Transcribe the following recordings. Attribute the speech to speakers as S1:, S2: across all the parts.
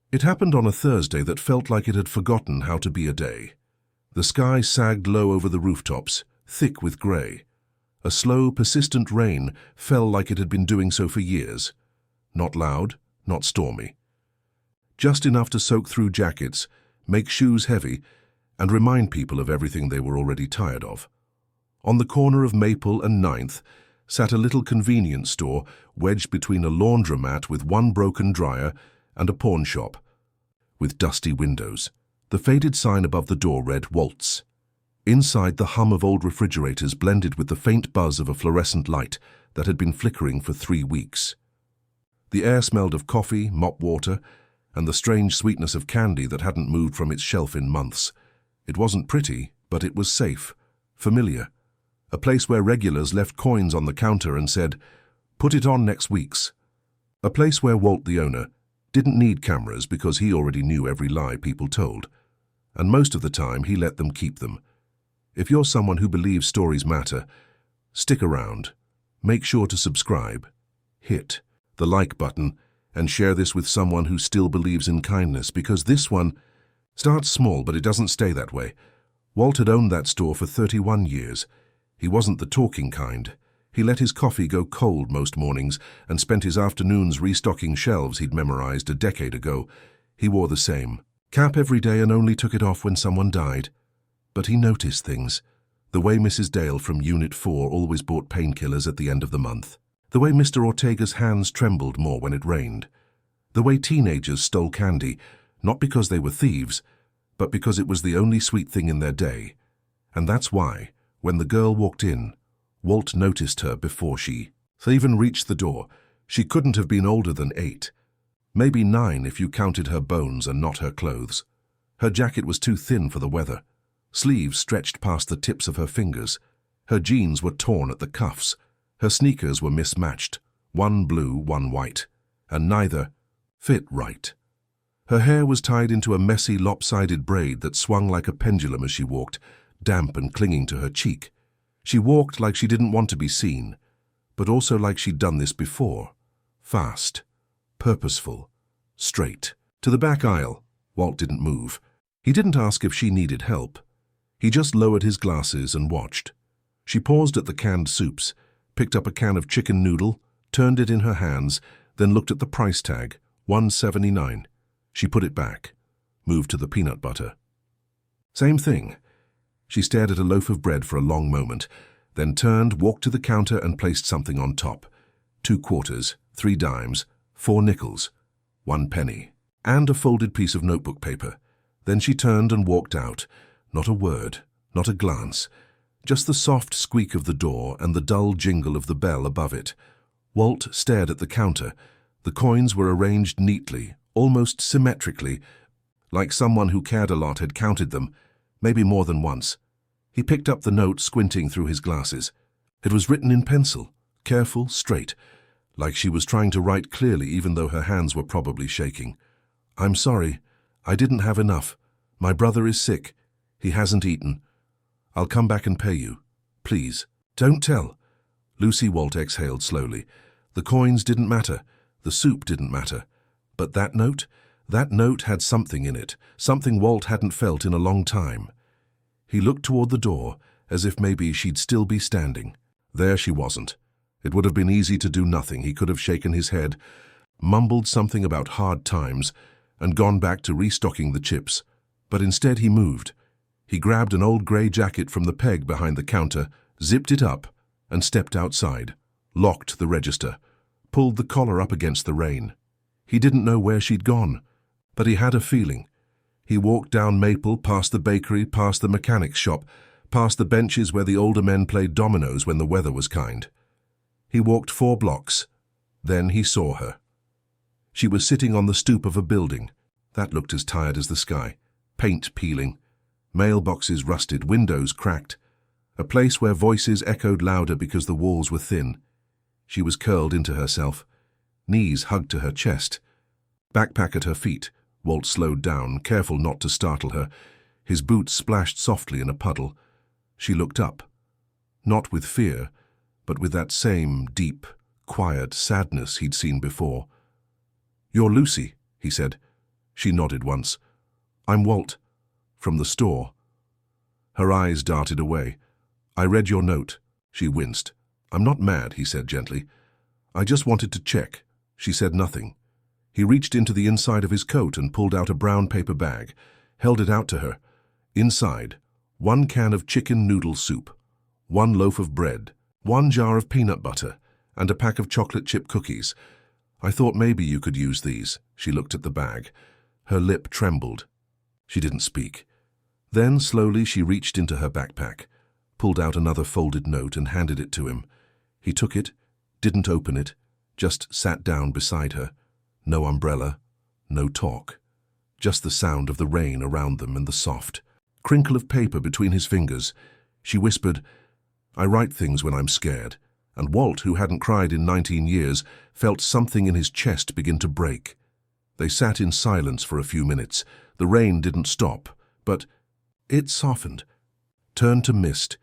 S1: It happened on a Thursday that felt like it had forgotten how to be a day. The sky sagged low over the rooftops, thick with grey. A slow, persistent rain fell like it had been doing so for years. Not loud, not stormy. Just enough to soak through jackets, make shoes heavy, and remind people of everything they were already tired of. On the corner of Maple and 9th sat a little convenience store wedged between a laundromat with one broken dryer and a pawn shop, with dusty windows. The faded sign above the door read Walt's. Inside, the hum of old refrigerators blended with the faint buzz of a fluorescent light that had been flickering for 3 weeks. The air smelled of coffee, mop water, and the strange sweetness of candy that hadn't moved from its shelf in months. It wasn't pretty, but it was safe, familiar. A place where regulars left coins on the counter and said, "Put it on next week's." A place where Walt, the owner, didn't need cameras because he already knew every lie people told. And most of the time, he let them keep them. If you're someone who believes stories matter, stick around. Make sure to subscribe. Hit the like button and share this with someone who still believes in kindness, because this one starts small, but it doesn't stay that way. Walt had owned that store for 31 years. He wasn't the talking kind. He let his coffee go cold most mornings and spent his afternoons restocking shelves he'd memorized a decade ago. He wore the same cap every day and only took it off when someone died. But he noticed things. The way Mrs. Dale from Unit 4 always bought painkillers at the end of the month. The way Mr. Ortega's hands trembled more when it rained. The way teenagers stole candy, not because they were thieves, but because it was the only sweet thing in their day. And that's why, when the girl walked in, Walt noticed her before she even reached the door. She couldn't have been older than 8. Maybe 9 if you counted her bones and not her clothes. Her jacket was too thin for the weather. Sleeves stretched past the tips of her fingers. Her jeans were torn at the cuffs. Her sneakers were mismatched, one blue, one white, and neither fit right. Her hair was tied into a messy, lopsided braid that swung like a pendulum as she walked, damp and clinging to her cheek. She walked like she didn't want to be seen, but also like she'd done this before. Fast, purposeful, straight. To the back aisle. Walt didn't move. He didn't ask if she needed help. He just lowered his glasses and watched. She paused at the canned soups, picked up a can of chicken noodle, turned it in her hands, then looked at the price tag, $1.79. She put it back, moved to the peanut butter. Same thing. She stared at a loaf of bread for a long moment, then turned, walked to the counter and placed something on top. 2 quarters, 3 dimes, 4 nickels, 1 penny, and a folded piece of notebook paper. Then she turned and walked out. Not a word, not a glance, just the soft squeak of the door and the dull jingle of the bell above it. Walt stared at the counter. The coins were arranged neatly, almost symmetrically, like someone who cared a lot had counted them, maybe more than once. He picked up the note, squinting through his glasses. It was written in pencil, careful, straight, like she was trying to write clearly even though her hands were probably shaking. "I'm sorry. I didn't have enough. My brother is sick. He hasn't eaten. I'll come back and pay you. Please, don't tell." Lucy. Walt exhaled slowly. The coins didn't matter. The soup didn't matter. But that note had something in it, something Walt hadn't felt in a long time. He looked toward the door, as if maybe she'd still be standing. There she wasn't. It would have been easy to do nothing. He could have shaken his head, mumbled something about hard times, and gone back to restocking the chips. But instead he moved. He grabbed an old grey jacket from the peg behind the counter, zipped it up, and stepped outside, locked the register, pulled the collar up against the rain. He didn't know where she'd gone, but he had a feeling. He walked down Maple, past the bakery, past the mechanic's shop, past the benches where the older men played dominoes when the weather was kind. He walked 4 blocks. Then he saw her. She was sitting on the stoop of a building. That looked as tired as the sky. Paint peeling. Mailboxes rusted, windows cracked. A place where voices echoed louder because the walls were thin. She was curled into herself, knees hugged to her chest. Backpack at her feet. Walt slowed down, careful not to startle her. His boots splashed softly in a puddle. She looked up. Not with fear, but with that same deep, quiet sadness he'd seen before. "You're Lucy," he said. She nodded once. I'm Walt. From the store. Her eyes darted away. I read your note. She winced. I'm not mad, he said gently. I just wanted to check. She said nothing. He reached into the inside of his coat and pulled out a brown paper bag, held it out to her. Inside, 1 can of chicken noodle soup, 1 loaf of bread, 1 jar of peanut butter, and a pack of chocolate chip cookies. I thought maybe you could use these. She looked at the bag. Her lip trembled. She didn't speak. Then, slowly, she reached into her backpack, pulled out another folded note and handed it to him. He took it, didn't open it, just sat down beside her. No umbrella, no talk. Just the sound of the rain around them and the soft crinkle of paper between his fingers. She whispered, I write things when I'm scared. And Walt, who hadn't cried in 19 years, felt something in his chest begin to break. They sat in silence for a few minutes. The rain didn't stop, but it softened, turned to mist,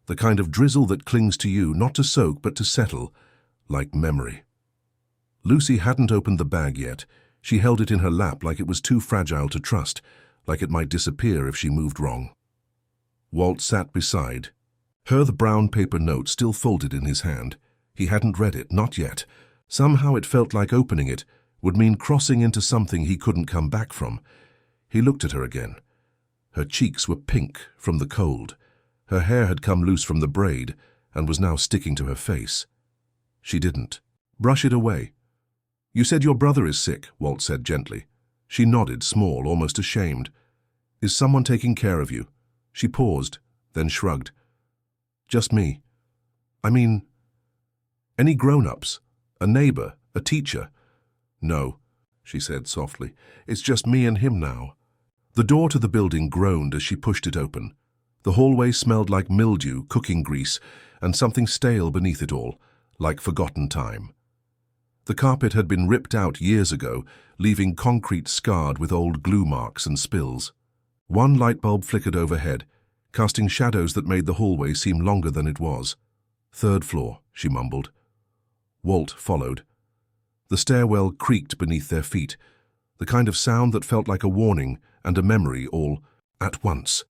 S1: the kind of drizzle that clings to you, not to soak but to settle, like memory. Lucy hadn't opened the bag yet. She held it in her lap like it was too fragile to trust, like it might disappear if she moved wrong. Walt sat beside her, the brown paper note still folded in his hand. He hadn't read it, not yet. Somehow it felt like opening it would mean crossing into something he couldn't come back from. He looked at her again. Her cheeks were pink from the cold. Her hair had come loose from the braid and was now sticking to her face. She didn't. Brush it away. You said your brother is sick, Walt said gently. She nodded, small, almost ashamed. Is someone taking care of you? She paused, then shrugged. Just me. I mean, any grown-ups? A neighbor? A teacher? No, she said softly. It's just me and him now. The door to the building groaned as she pushed it open. The hallway smelled like mildew, cooking grease, and something stale beneath it all, like forgotten time. The carpet had been ripped out years ago, leaving concrete scarred with old glue marks and spills. 1 light bulb flickered overhead, casting shadows that made the hallway seem longer than it was. 3rd floor, she mumbled. Walt followed. The stairwell creaked beneath their feet, the kind of sound that felt like a warning and a memory all at once.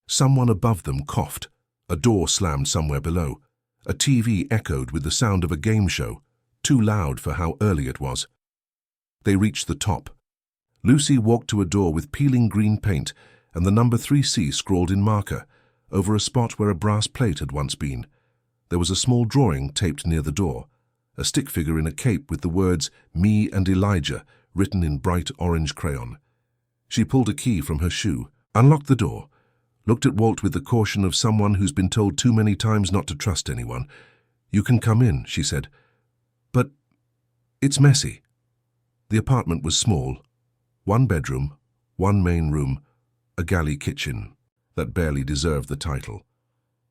S1: Someone above them coughed. A door slammed somewhere below. A TV echoed with the sound of a game show, too loud for how early it was. They reached the top. Lucy walked to a door with peeling green paint and the number 3C scrawled in marker, over a spot where a brass plate had once been. There was a small drawing taped near the door, a stick figure in a cape with the words, Me and Elijah, written in bright orange crayon. She pulled a key from her shoe, unlocked the door, looked at Walt with the caution of someone who's been told too many times not to trust anyone. You can come in, she said. But it's messy. The apartment was small. 1 bedroom, 1 main room, a galley kitchen that barely deserved the title.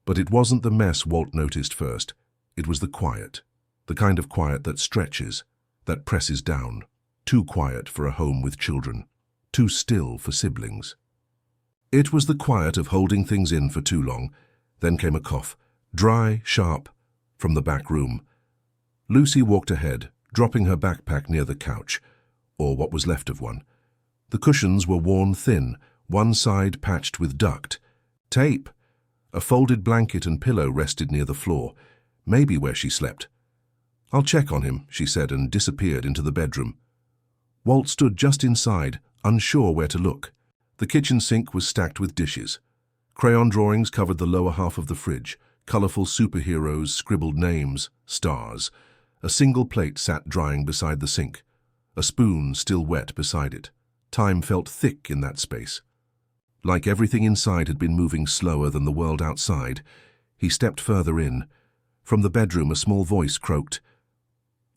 S1: But it wasn't the mess Walt noticed first. It was the quiet, the kind of quiet that stretches, that presses down. Too quiet for a home with children, too still for siblings. It was the quiet of holding things in for too long. Then came a cough, dry, sharp, from the back room. Lucy walked ahead, dropping her backpack near the couch, or what was left of one. The cushions were worn thin, one side patched with duct. Tape! A folded blanket and pillow rested near the floor, maybe where she slept. I'll check on him, she said, and disappeared into the bedroom. Walt stood just inside, unsure where to look. The kitchen sink was stacked with dishes. Crayon drawings covered the lower half of the fridge, colorful superheroes, scribbled names, stars. A single plate sat drying beside the sink, a spoon still wet beside it. Time felt thick in that space. Like everything inside had been moving slower than the world outside, he stepped further in. From the bedroom, a small voice croaked.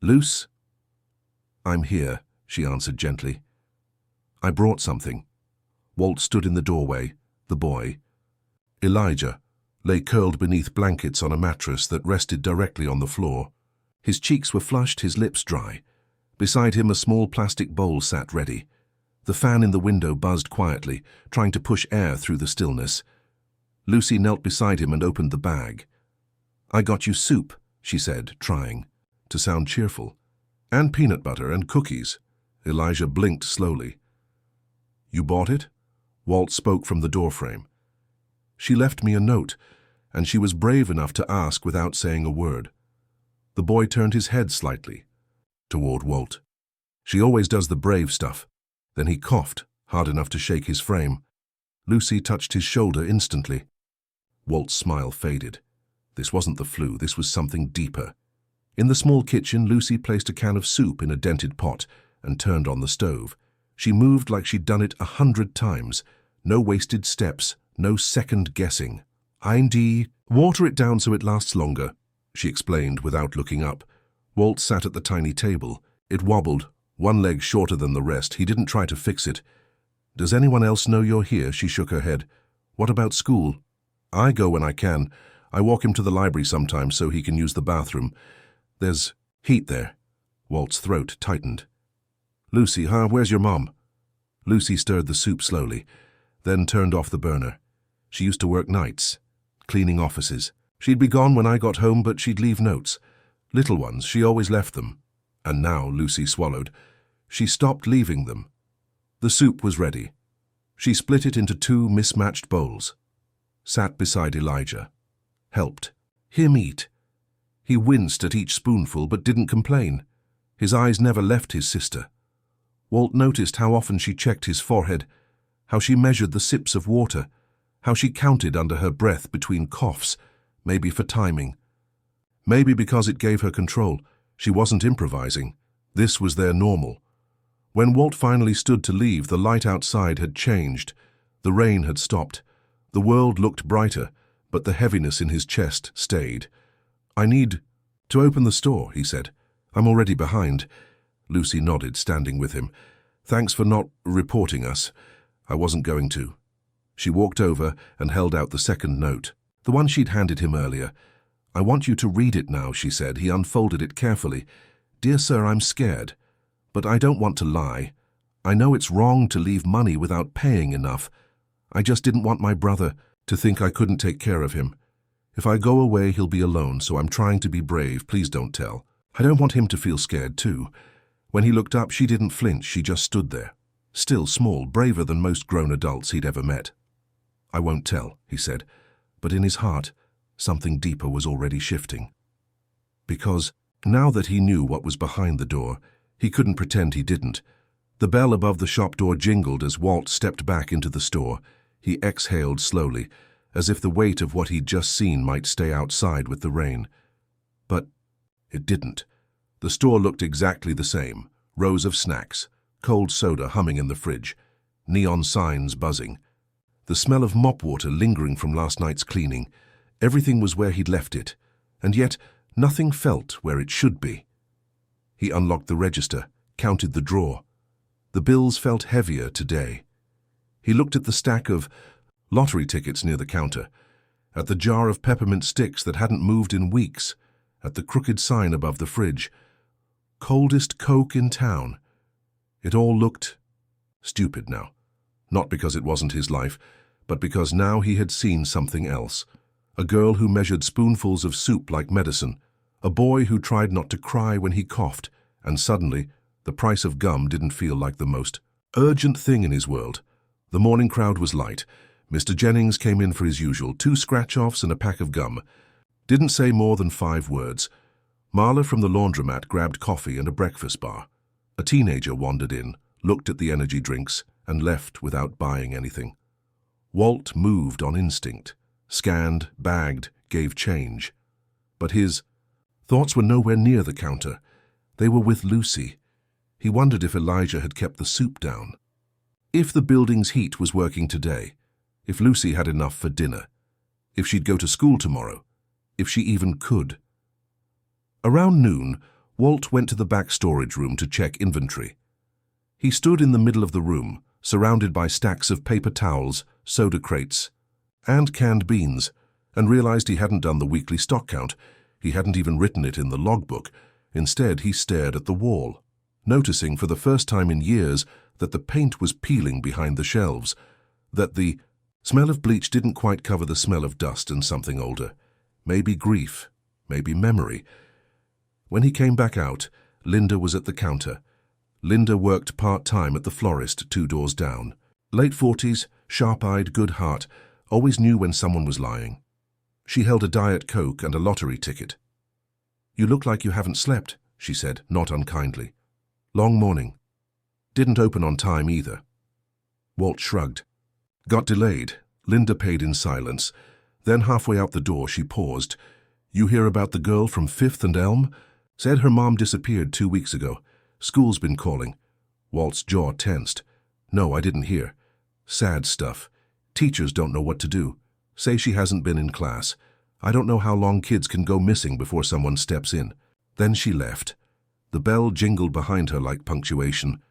S1: Luce? I'm here, she answered gently. I brought something. Walt stood in the doorway, the boy. Elijah lay curled beneath blankets on a mattress that rested directly on the floor. His cheeks were flushed, his lips dry. Beside him, a small plastic bowl sat ready. The fan in the window buzzed quietly, trying to push air through the stillness. Lucy knelt beside him and opened the bag. I got you soup, she said, trying to sound cheerful. And peanut butter and cookies. Elijah blinked slowly. You bought it? Walt spoke from the doorframe. She left me a note, and she was brave enough to ask without saying a word. The boy turned his head slightly toward Walt. She always does the brave stuff. Then he coughed, hard enough to shake his frame. Lucy touched his shoulder instantly. Walt's smile faded. This wasn't the flu, this was something deeper. In the small kitchen, Lucy placed a can of soup in a dented pot and turned on the stove. She moved like she'd done it 100 times. No wasted steps, no second guessing. Water it down so it lasts longer, she explained without looking up. Walt sat at the tiny table. It wobbled, one leg shorter than the rest. He didn't try to fix it. Does anyone else know you're here? She shook her head. What about school? I go when I can. I walk him to the library sometimes so he can use the bathroom. There's heat there. Walt's throat tightened. Lucy, where's your mom? Lucy stirred the soup slowly, then turned off the burner. She used to work nights, cleaning offices. She'd be gone when I got home, but she'd leave notes. Little ones, she always left them. And now, Lucy swallowed, she stopped leaving them. The soup was ready. She split it into 2 mismatched bowls. Sat beside Elijah. Helped. Him eat. He winced at each spoonful but didn't complain. His eyes never left his sister. Walt noticed how often she checked his forehead, how she measured the sips of water, how she counted under her breath between coughs, maybe for timing. Maybe because it gave her control. She wasn't improvising. This was their normal. When Walt finally stood to leave, the light outside had changed. The rain had stopped. The world looked brighter, but the heaviness in his chest stayed. I need to open the store, he said. I'm already behind. Lucy nodded, standing with him. Thanks for not reporting us. I wasn't going to. She walked over and held out the second note, the one she'd handed him earlier. I want you to read it now, she said. He unfolded it carefully. Dear sir, I'm scared. But I don't want to lie. I know it's wrong to leave money without paying enough. I just didn't want my brother to think I couldn't take care of him. If I go away, he'll be alone, so I'm trying to be brave. Please don't tell. I don't want him to feel scared, too. When he looked up, she didn't flinch. She just stood there. Still small, braver than most grown adults he'd ever met. I won't tell, he said. But in his heart, something deeper was already shifting. Because, now that he knew what was behind the door, he couldn't pretend he didn't. The bell above the shop door jingled as Walt stepped back into the store. He exhaled slowly, as if the weight of what he'd just seen might stay outside with the rain. But it didn't. The store looked exactly the same. Rows of snacks, cold soda humming in the fridge, neon signs buzzing. The smell of mop water lingering from last night's cleaning. Everything was where he'd left it, and yet nothing felt where it should be. He unlocked the register, counted the drawer. The bills felt heavier today. He looked at the stack of lottery tickets near the counter, at the jar of peppermint sticks that hadn't moved in weeks, at the crooked sign above the fridge. Coldest Coke in town. It all looked stupid now. Not because it wasn't his life, but because now he had seen something else. A girl who measured spoonfuls of soup like medicine. A boy who tried not to cry when he coughed, and suddenly, the price of gum didn't feel like the most urgent thing in his world. The morning crowd was light. Mr. Jennings came in for his usual 2 scratch-offs and a pack of gum. Didn't say more than 5 words. Marla from the laundromat grabbed coffee and a breakfast bar. A teenager wandered in, looked at the energy drinks, and left without buying anything. Walt moved on instinct, scanned, bagged, gave change. But his thoughts were nowhere near the counter. They were with Lucy. He wondered if Elijah had kept the soup down. If the building's heat was working today, if Lucy had enough for dinner, if she'd go to school tomorrow, if she even could. Around noon, Walt went to the back storage room to check inventory. He stood in the middle of the room, surrounded by stacks of paper towels, soda crates, and canned beans, and realized he hadn't done the weekly stock count. He hadn't even written it in the logbook. Instead, he stared at the wall, noticing for the first time in years that the paint was peeling behind the shelves, that the smell of bleach didn't quite cover the smell of dust and something older. Maybe grief, maybe memory. When he came back out, Linda was at the counter. Linda worked part-time at the florist 2 doors down. Late 40s, sharp-eyed, good heart, always knew when someone was lying. She held a Diet Coke and a lottery ticket. "You look like you haven't slept," she said, not unkindly. "Long morning. Didn't open on time either." Walt shrugged. "Got delayed." Linda paid in silence. Then halfway out the door she paused. "You hear about the girl from 5th and Elm? Said her mom disappeared 2 weeks ago. School's been calling." Walt's jaw tensed. "No, I didn't hear. Sad stuff. Teachers don't know what to do. Say she hasn't been in class. I don't know how long kids can go missing before someone steps in." Then she left. The bell jingled behind her like punctuation.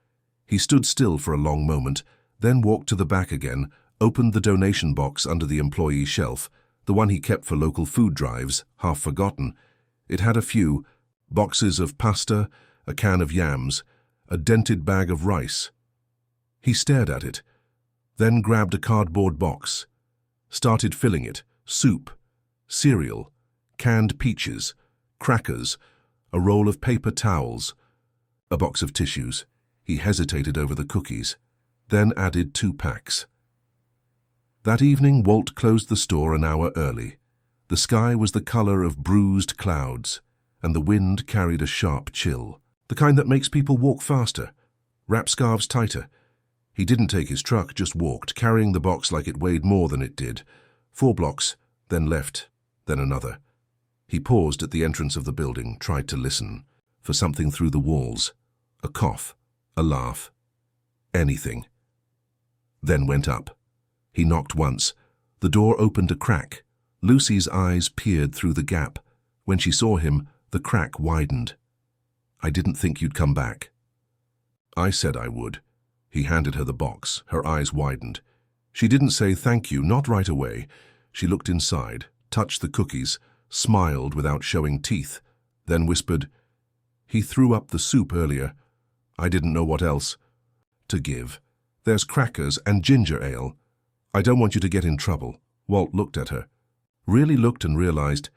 S1: He stood still for a long moment, then walked to the back again, opened the donation box under the employee shelf, the one he kept for local food drives, half forgotten. It had a few boxes of pasta, a can of yams, a dented bag of rice. He stared at it, then grabbed a cardboard box, started filling it. Soup, cereal, canned peaches, crackers, a roll of paper towels, a box of tissues. He hesitated over the cookies, then added 2 packs. That evening, Walt closed the store an hour early. The sky was the color of bruised clouds, and the wind carried a sharp chill, the kind that makes people walk faster, wrap scarves tighter. He didn't take his truck, just walked, carrying the box like it weighed more than it did. 4 blocks, then left, then another. He paused at the entrance of the building, tried to listen, for something through the walls. A cough, a laugh, anything. Then went up. He knocked once. The door opened a crack. Lucy's eyes peered through the gap. When she saw him, the crack widened. "I didn't think you'd come back." "I said I would." He handed her the box. Her eyes widened. She didn't say thank you, not right away. She looked inside, touched the cookies, smiled without showing teeth, then whispered, "He threw up the soup earlier. I didn't know what else to give. There's crackers and ginger ale. I don't want you to get in trouble." Walt looked at her. Really looked and realized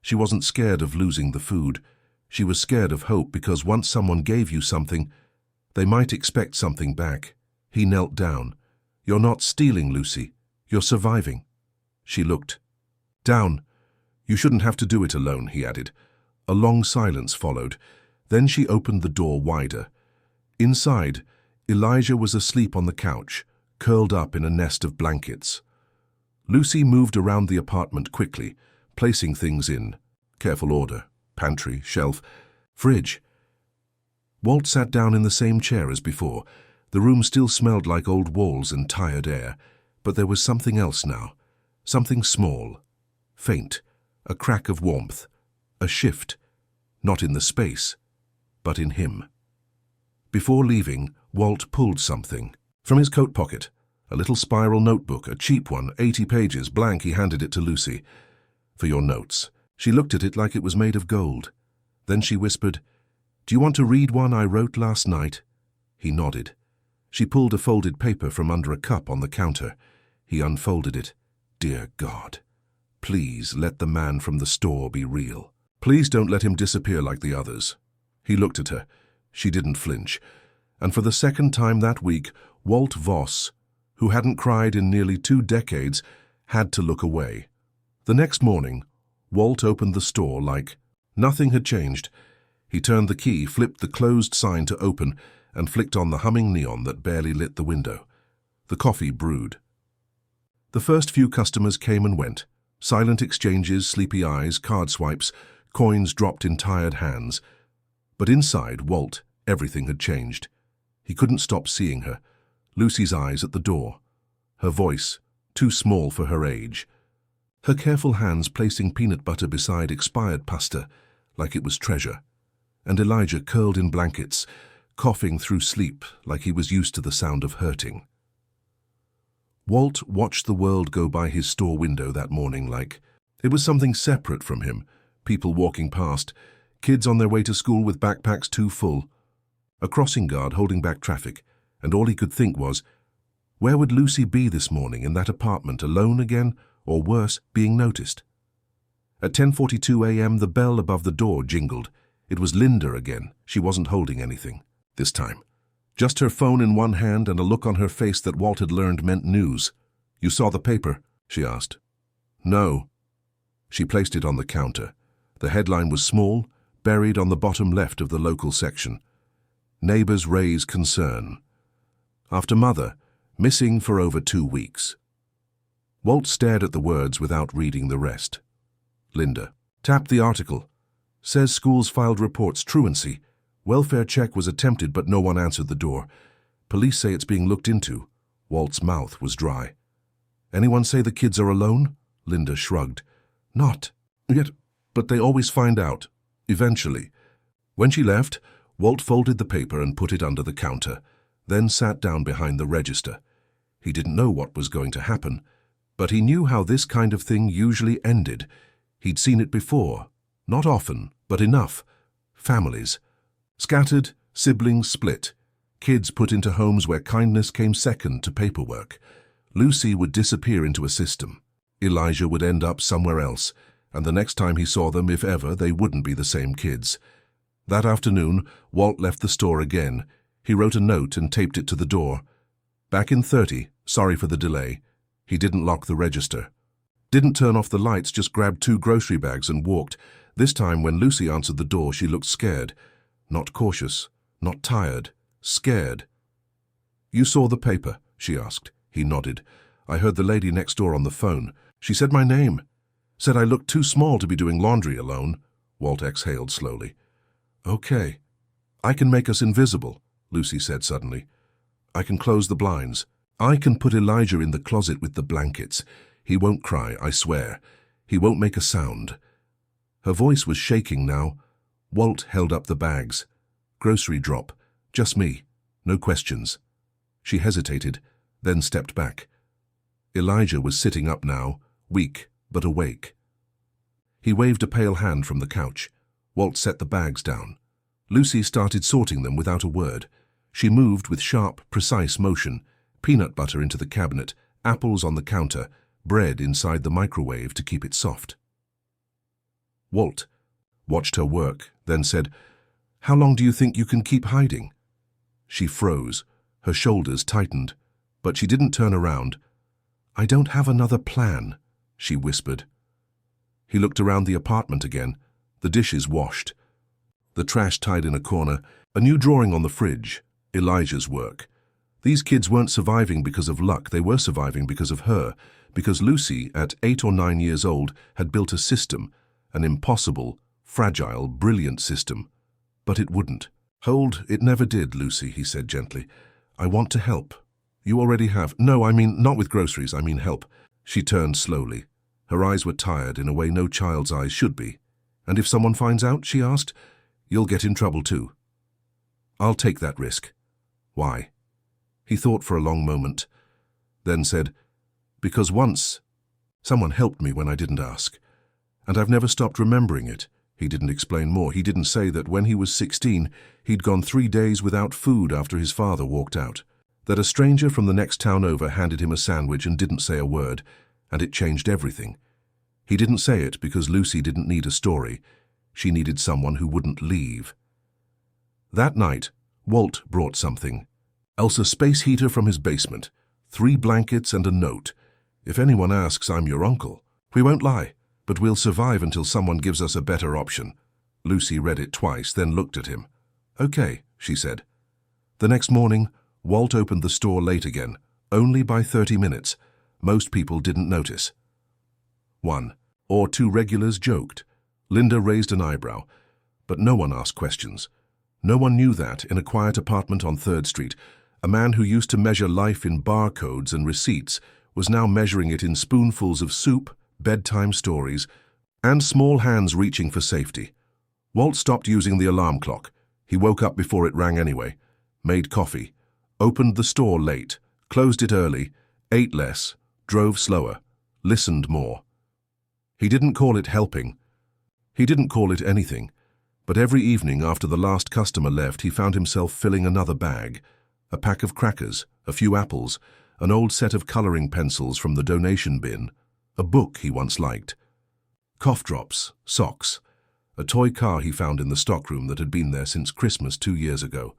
S1: she wasn't scared of losing the food. She was scared of hope, because once someone gave you something, they might expect something back. He knelt down. "You're not stealing, Lucy. You're surviving." She looked down. "You shouldn't have to do it alone," he added. A long silence followed. Then she opened the door wider. Inside, Elijah was asleep on the couch, curled up in a nest of blankets. Lucy moved around the apartment quickly, placing things in careful order: pantry, shelf, fridge. Walt sat down in the same chair as before. The room still smelled like old walls and tired air, but there was something else now. Something small, faint, a crack of warmth, a shift, not in the space, but in him. Before leaving, Walt pulled something from his coat pocket, a little spiral notebook, a cheap one, 80 pages, blank. He handed it to Lucy. "For your notes." She looked at it like it was made of gold. Then she whispered, "Do you want to read one I wrote last night?" He nodded. She pulled a folded paper from under a cup on the counter. He unfolded it. "Dear God, please let the man from the store be real. Please don't let him disappear like the others." He looked at her. She didn't flinch. And for the second time that week, Walt Voss, who hadn't cried in nearly 2 decades, had to look away. The next morning, Walt opened the store like nothing had changed. He turned the key, flipped the closed sign to open, and flicked on the humming neon that barely lit the window. The coffee brewed. The first few customers came and went. Silent exchanges, sleepy eyes, card swipes, coins dropped in tired hands. But inside Walt, everything had changed. He couldn't stop seeing her. Lucy's eyes at the door. Her voice, too small for her age. Her careful hands placing peanut butter beside expired pasta, like it was treasure. And Elijah curled in blankets, coughing through sleep like he was used to the sound of hurting. Walt watched the world go by his store window that morning like it was something separate from him. People walking past, kids on their way to school with backpacks too full, a crossing guard holding back traffic, and all he could think was, where would Lucy be this morning in that apartment, alone again, or worse, being noticed? At 10:42 a.m. the bell above the door jingled. It was Linda again. She wasn't holding anything this time. Just her phone in one hand and a look on her face that Walt had learned meant news. "You saw the paper?" she asked. "No." She placed it on the counter. The headline was small, buried on the bottom left of the local section. Neighbors raise concern. After mother, missing for over 2 weeks. Walt stared at the words without reading the rest. Linda tapped the article. Says schools filed reports, truancy. Welfare check was attempted but no one answered the door. Police say it's being looked into. Walt's mouth was dry. Anyone say the kids are alone? Linda shrugged. Not yet, but they always find out. Eventually. When she left, Walt folded the paper and put it under the counter, then sat down behind the register. He didn't know what was going to happen, but he knew how this kind of thing usually ended. He'd seen it before. Not often, but enough. Families. Scattered, siblings split. Kids put into homes where kindness came second to paperwork. Lucy would disappear into a system. Elijah would end up somewhere else, and the next time he saw them, if ever, they wouldn't be the same kids. That afternoon, Walt left the store again. He wrote a note and taped it to the door. Back in 30, sorry for the delay. He didn't lock the register. Didn't turn off the lights, just grabbed 2 grocery bags and walked. This time, when Lucy answered the door, she looked scared. Not cautious, not tired, scared. "You saw the paper?" she asked. He nodded. "I heard the lady next door on the phone. She said my name. Said I looked too small to be doing laundry alone." Walt exhaled slowly. "Okay. I can make us invisible," Lucy said suddenly. "I can close the blinds. I can put Elijah in the closet with the blankets. He won't cry, I swear. He won't make a sound." Her voice was shaking now. Walt held up the bags. "Grocery drop. Just me. No questions." She hesitated, then stepped back. Elijah was sitting up now, weak but awake. He waved a pale hand from the couch. Walt set the bags down. Lucy started sorting them without a word. She moved with sharp, precise motion. Peanut butter into the cabinet, apples on the counter, bread inside the microwave to keep it soft. Walt watched her work, then said, "How long do you think you can keep hiding?" She froze. Her shoulders tightened, but she didn't turn around. "I don't have another plan," she whispered. He looked around the apartment again, the dishes washed, the trash tied in a corner, a new drawing on the fridge, Elijah's work. These kids weren't surviving because of luck, they were surviving because of her, because Lucy, at 8 or 9 years old, had built a system, an impossible, fragile, brilliant system. But it wouldn't. "Hold, it never did, Lucy," he said gently. "I want to help. You already have. No, I mean, not with groceries, I mean help." She turned slowly. Her eyes were tired in a way no child's eyes should be. "And if someone finds out," she asked, "you'll get in trouble too." "I'll take that risk." "Why?" He thought for a long moment, then said, "Because once someone helped me when I didn't ask. And I've never stopped remembering it." He didn't explain more. He didn't say that when he was 16, he'd gone 3 days without food after his father walked out. That a stranger from the next town over handed him a sandwich and didn't say a word, and it changed everything. He didn't say it because Lucy didn't need a story. She needed someone who wouldn't leave. That night, Walt brought something. Elsa's space heater from his basement, 3 blankets and a note. "If anyone asks, I'm your uncle. We won't lie, but we'll survive until someone gives us a better option." Lucy read it twice, then looked at him. "Okay," she said. The next morning, Walt opened the store late again, only by 30 minutes. Most people didn't notice. 1 or 2 regulars joked. Linda raised an eyebrow, but no one asked questions. No one knew that, in a quiet apartment on 3rd Street, a man who used to measure life in barcodes and receipts was now measuring it in spoonfuls of soup, bedtime stories, and small hands reaching for safety. Walt stopped using the alarm clock. He woke up before it rang anyway, made coffee, opened the store late, closed it early, ate less, drove slower, listened more. He didn't call it helping. He didn't call it anything. But every evening after the last customer left, he found himself filling another bag, a pack of crackers, a few apples, an old set of coloring pencils from the donation bin, a book he once liked, cough drops, socks, a toy car he found in the stockroom that had been there since Christmas 2 years ago.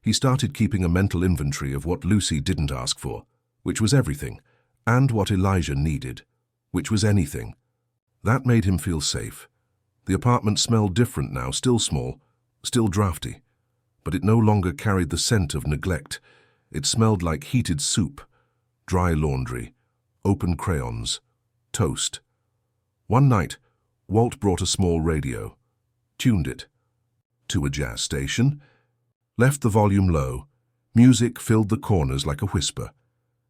S1: He started keeping a mental inventory of what Lucy didn't ask for, which was everything, and what Elijah needed, which was anything. That made him feel safe. The apartment smelled different now, still small, still drafty, but it no longer carried the scent of neglect. It smelled like heated soup, dry laundry, open crayons, toast. One night, Walt brought a small radio, tuned it to a jazz station, left the volume low. Music filled the corners like a whisper.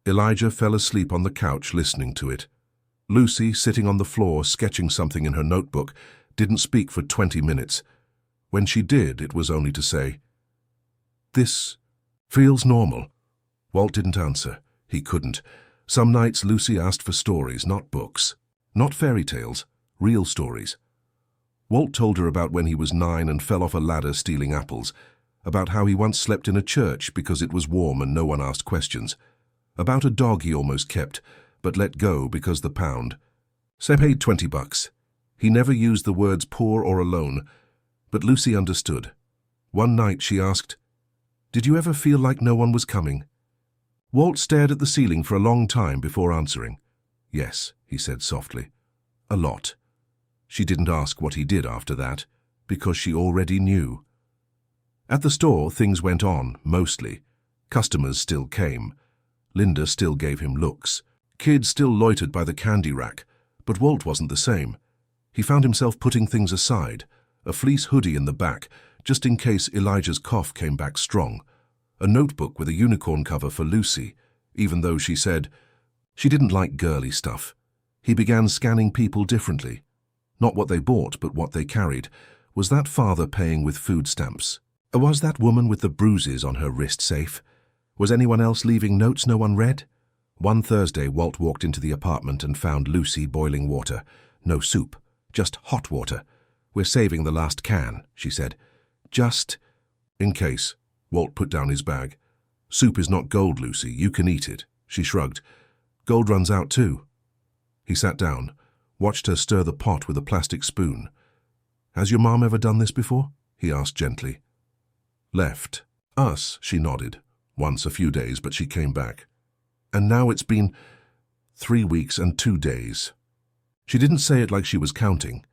S1: Elijah fell asleep on the couch listening to it. Lucy, sitting on the floor sketching something in her notebook, didn't speak for 20 minutes. When she did, it was only to say, "This feels normal." Walt didn't answer. He couldn't. Some nights Lucy asked for stories, not books. Not fairy tales, real stories. Walt told her about when he was 9 and fell off a ladder stealing apples, about how he once slept in a church because it was warm and no one asked questions, about a dog he almost kept, but let go because the pound. Seb paid $20. He never used the words poor or alone, but Lucy understood. One night she asked, "Did you ever feel like no one was coming?" Walt stared at the ceiling for a long time before answering. "Yes," he said softly. "A lot." She didn't ask what he did after that, because she already knew. At the store, things went on, mostly. Customers still came. Linda still gave him looks. Kids still loitered by the candy rack, but Walt wasn't the same. He found himself putting things aside, a fleece hoodie in the back, just in case Elijah's cough came back strong, a notebook with a unicorn cover for Lucy, even though she said she didn't like girly stuff. He began scanning people differently. Not what they bought, but what they carried. Was that father paying with food stamps? Was that woman with the bruises on her wrist safe? Was anyone else leaving notes no one read? One Thursday, Walt walked into the apartment and found Lucy boiling water. No soup, just hot water. "We're saving the last can," she said. "Just in case." Walt put down his bag. "Soup is not gold, Lucy. You can eat it." She shrugged. "Gold runs out too." He sat down, watched her stir the pot with a plastic spoon. "Has your mom ever done this before?" he asked gently. "Left us," she nodded. "Once a few days, but she came back. And now it's been 3 weeks and 2 days." She didn't say it like she was counting.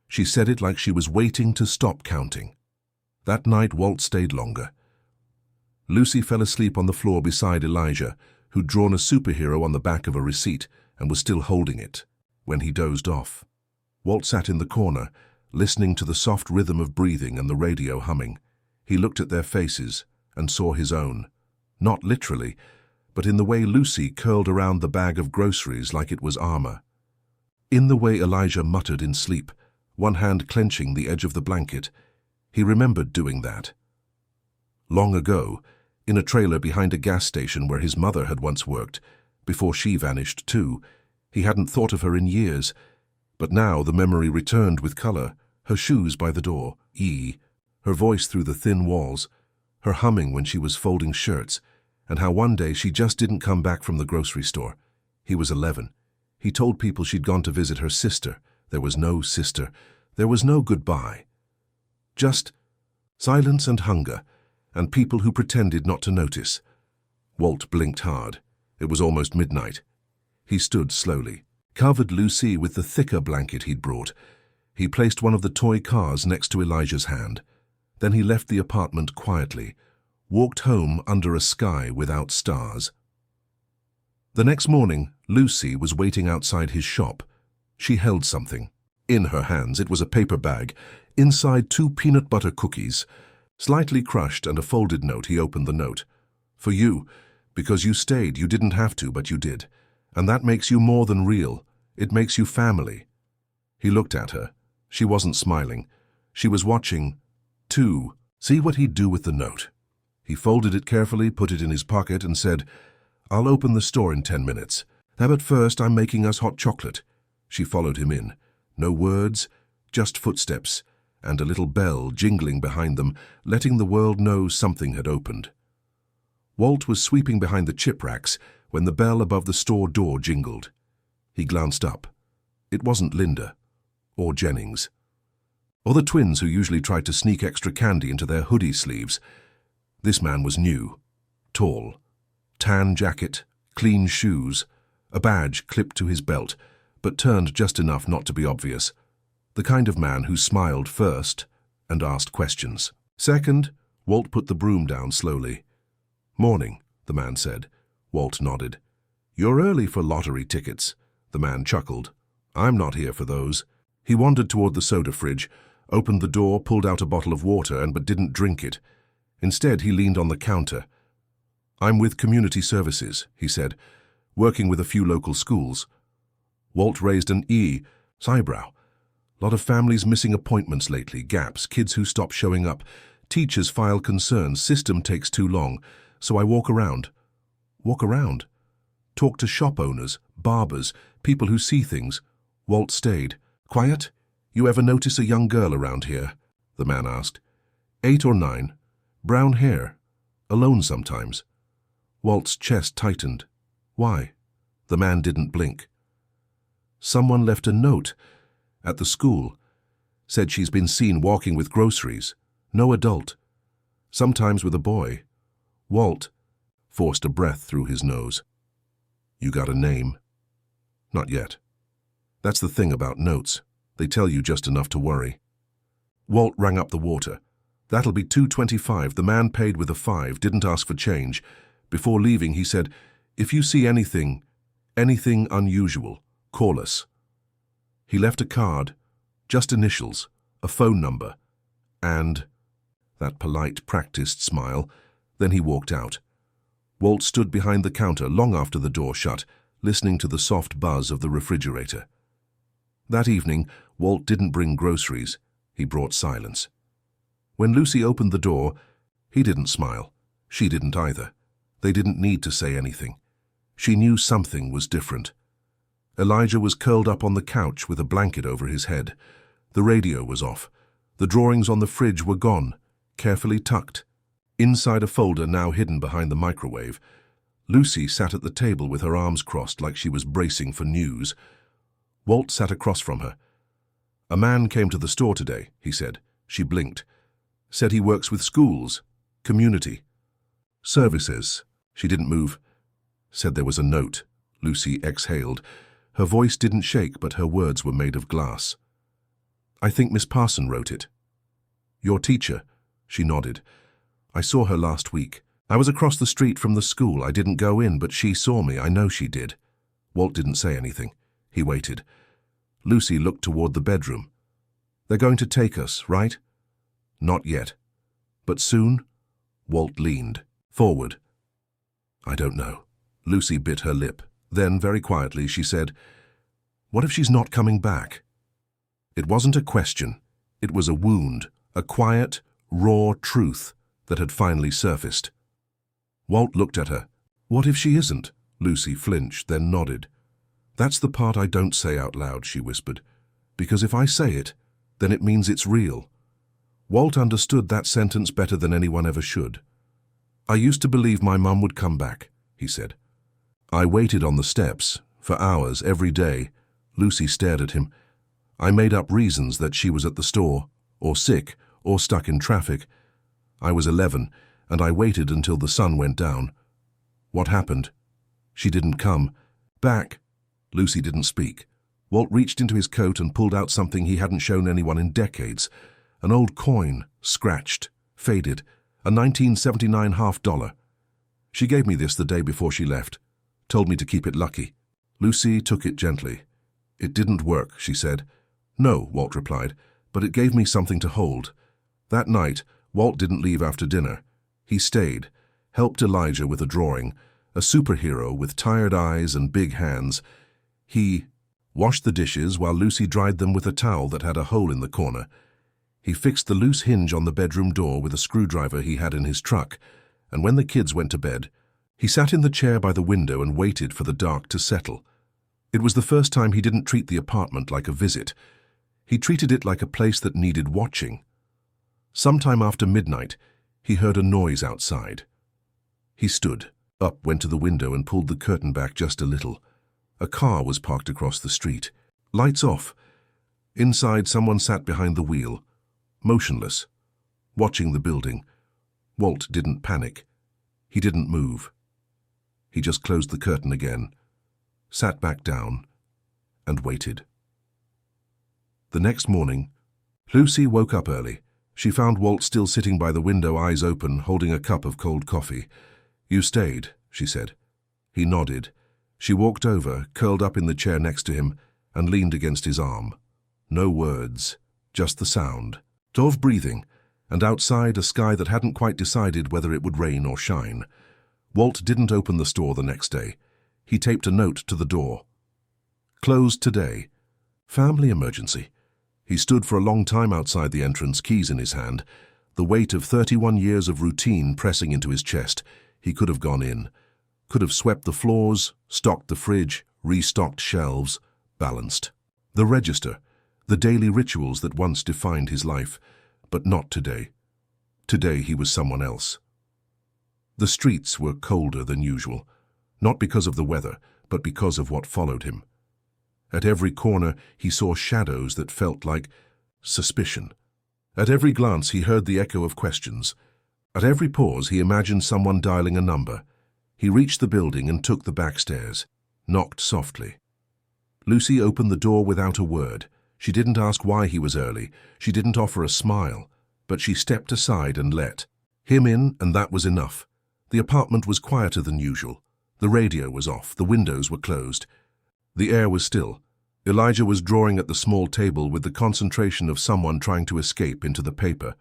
S1: She said it like she was waiting to stop counting. That night, Walt stayed longer. Lucy fell asleep on the floor beside Elijah, who'd drawn a superhero on the back of a receipt and was still holding it when he dozed off. Walt sat in the corner, listening to the soft rhythm of breathing and the radio humming. He looked at their faces and saw his own. Not literally, but in the way Lucy curled around the bag of groceries like it was armor. In the way Elijah muttered in sleep, one hand clenching the edge of the blanket. He remembered doing that. Long ago, in a trailer behind a gas station where his mother had once worked, before she vanished too. He hadn't thought of her in years, but now the memory returned with color. Her shoes by the door, her voice through the thin walls, her humming when she was folding shirts, and how one day she just didn't come back from the grocery store. He was 11. He told people she'd gone to visit her sister. There was no sister. There was no goodbye. Just silence and hunger, and people who pretended not to notice. Walt blinked hard. It was almost midnight. He stood slowly, covered Lucy with the thicker blanket he'd brought. He placed one of the toy cars next to Elijah's hand. Then he left the apartment quietly, walked home under a sky without stars. The next morning, Lucy was waiting outside his shop. She held something. In her hands, it was a paper bag, inside 2 peanut butter cookies. Slightly crushed and a folded note. He opened the note. "For you, because you stayed. You didn't have to, but you did. And that makes you more than real. It makes you family." He looked at her. She wasn't smiling. She was watching, too. See what he'd do with the note. He folded it carefully, put it in his pocket, and said, "I'll open the store in 10 minutes. But first, I'm making us hot chocolate." She followed him in. No words, just footsteps, and a little bell jingling behind them, letting the world know something had opened. Walt was sweeping behind the chip racks when the bell above the store door jingled. He glanced up. It wasn't Linda, or Jennings, or the twins who usually tried to sneak extra candy into their hoodie sleeves. This man was new, tall, tan jacket, clean shoes, a badge clipped to his belt, but turned just enough not to be obvious. The kind of man who smiled first and asked questions. Second, Walt put the broom down slowly. "Morning," the man said. Walt nodded. "You're early for lottery tickets," the man chuckled. "I'm not here for those." He wandered toward the soda fridge, opened the door, pulled out a bottle of water, but didn't drink it. Instead, he leaned on the counter. "I'm with Community Services," he said, "working with a few local schools." Walt raised an eyebrow. "Lot of families missing appointments lately, gaps, kids who stop showing up. Teachers file concerns, system takes too long, so I walk around." "Walk around?" "Talk to shop owners, barbers, people who see things." Walt stayed. "Quiet? You ever notice a young girl around here?" the man asked. 8 or 9. Brown hair. Alone sometimes. Walt's chest tightened. "Why?" The man didn't blink. "Someone left a note at the school. Said she's been seen walking with groceries. No adult. Sometimes with a boy." Walt forced a breath through his nose. "You got a name?" "Not yet. That's the thing about notes. They tell you just enough to worry." Walt rang up the waiter. "That'll be $2.25. The man paid with a 5, didn't ask for change. Before leaving, he said, 'If you see anything unusual, call us.' He left a card, just initials, a phone number, and that polite, practiced smile. Then he walked out. Walt stood behind the counter long after the door shut, listening to the soft buzz of the refrigerator. That evening, Walt didn't bring groceries. He brought silence. When Lucy opened the door, he didn't smile. She didn't either. They didn't need to say anything. She knew something was different. Elijah was curled up on the couch with a blanket over his head. The radio was off. The drawings on the fridge were gone, carefully tucked. Inside a folder now hidden behind the microwave, Lucy sat at the table with her arms crossed like she was bracing for news. Walt sat across from her. "A man came to the store today," he said. She blinked. "Said he works with schools, community services." She didn't move. "Said there was a note." Lucy exhaled. Her voice didn't shake, but her words were made of glass. "I think Miss Parson wrote it." "Your teacher?" She nodded. "I saw her last week. I was across the street from the school. I didn't go in, but she saw me. I know she did." Walt didn't say anything. He waited. Lucy looked toward the bedroom. "They're going to take us, right?" "Not yet. But soon?" Walt leaned forward. "I don't know." Lucy bit her lip. Then, very quietly, she said, "What if she's not coming back?" It wasn't a question. It was a wound, a quiet, raw truth that had finally surfaced. Walt looked at her. "What if she isn't?" Lucy flinched, then nodded. "That's the part I don't say out loud," she whispered. "Because if I say it, then it means it's real." Walt understood that sentence better than anyone ever should. "I used to believe my mum would come back," he said. "I waited on the steps, for hours, every day." Lucy stared at him. "I made up reasons that she was at the store, or sick, or stuck in traffic. I was 11, and I waited until the sun went down. What happened? She didn't come back." Lucy didn't speak. Walt reached into his coat and pulled out something he hadn't shown anyone in decades. An old coin, scratched, faded, a 1979 $half. "She gave me this the day before she left. Told me to keep it lucky." Lucy took it gently. "It didn't work," she said. "No," Walt replied, "but it gave me something to hold." That night, Walt didn't leave after dinner. He stayed, helped Elijah with a drawing, a superhero with tired eyes and big hands. He washed the dishes while Lucy dried them with a towel that had a hole in the corner. He fixed the loose hinge on the bedroom door with a screwdriver he had in his truck, and when the kids went to bed, he sat in the chair by the window and waited for the dark to settle. It was the first time he didn't treat the apartment like a visit. He treated it like a place that needed watching. Sometime after midnight, he heard a noise outside. He stood up, went to the window and pulled the curtain back just a little. A car was parked across the street. Lights off. Inside, someone sat behind the wheel, motionless, watching the building. Walt didn't panic. He didn't move. He just closed the curtain again, sat back down, and waited. The next morning, Lucy woke up early. She found Walt still sitting by the window, eyes open, holding a cup of cold coffee. "You stayed," she said. He nodded. She walked over, curled up in the chair next to him, and leaned against his arm. No words, just the sound of breathing, and outside a sky that hadn't quite decided whether it would rain or shine. Walt didn't open the store the next day. He taped a note to the door. "Closed today. Family emergency." He stood for a long time outside the entrance, keys in his hand, the weight of 31 years of routine pressing into his chest. He could have gone in, could have swept the floors, stocked the fridge, restocked shelves, balanced the register, the daily rituals that once defined his life, but not today. Today he was someone else. The streets were colder than usual, not because of the weather, but because of what followed him. At every corner he saw shadows that felt like suspicion. At every glance he heard the echo of questions. At every pause he imagined someone dialing a number. He reached the building and took the back stairs, knocked softly. Lucy opened the door without a word. She didn't ask why he was early. She didn't offer a smile, but she stepped aside and let him in, and that was enough. The apartment was quieter than usual. The radio was off. The windows were closed. The air was still. Elijah was drawing at the small table with the concentration of someone trying to escape into the paper.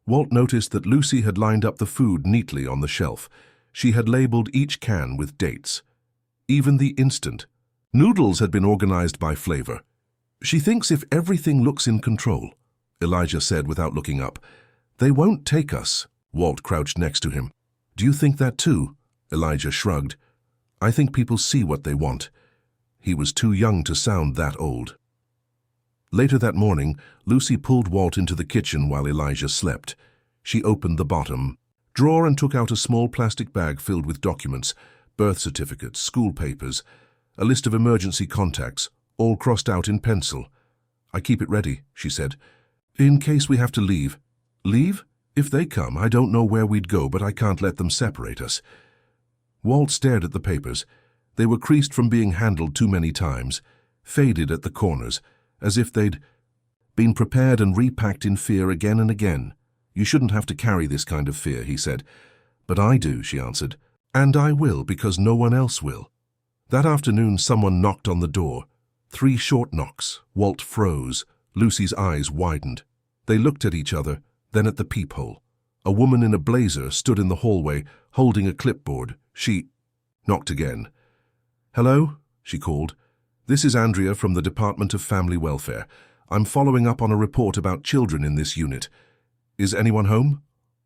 S1: Walt noticed that Lucy had lined up the food neatly on the shelf. She had labeled each can with dates. Even the instant noodles had been organized by flavor. "She thinks if everything looks in control," Elijah said without looking up. "They won't take us." Walt crouched next to him. "Do you think that too?" Elijah shrugged. "I think people see what they want." He was too young to sound that old. Later that morning, Lucy pulled Walt into the kitchen while Elijah slept. She opened the bottom drawer and took out a small plastic bag filled with documents, birth certificates, school papers, a list of emergency contacts, all crossed out in pencil. "I keep it ready," she said, "in case we have to leave." "Leave? If they come, I don't know where we'd go, but I can't let them separate us." Walt stared at the papers. They were creased from being handled too many times, faded at the corners, as if they'd been prepared and repacked in fear again and again. "You shouldn't have to carry this kind of fear," he said. "But I do," she answered. "And I will, because no one else will." That afternoon, someone knocked on the door. 3 short knocks. Walt froze. Lucy's eyes widened. They looked at each other, then at the peephole. A woman in a blazer stood in the hallway, holding a clipboard. She knocked again. "Hello?" she called. "This is Andrea from the Department of Family Welfare. I'm following up on a report about children in this unit. Is anyone home?"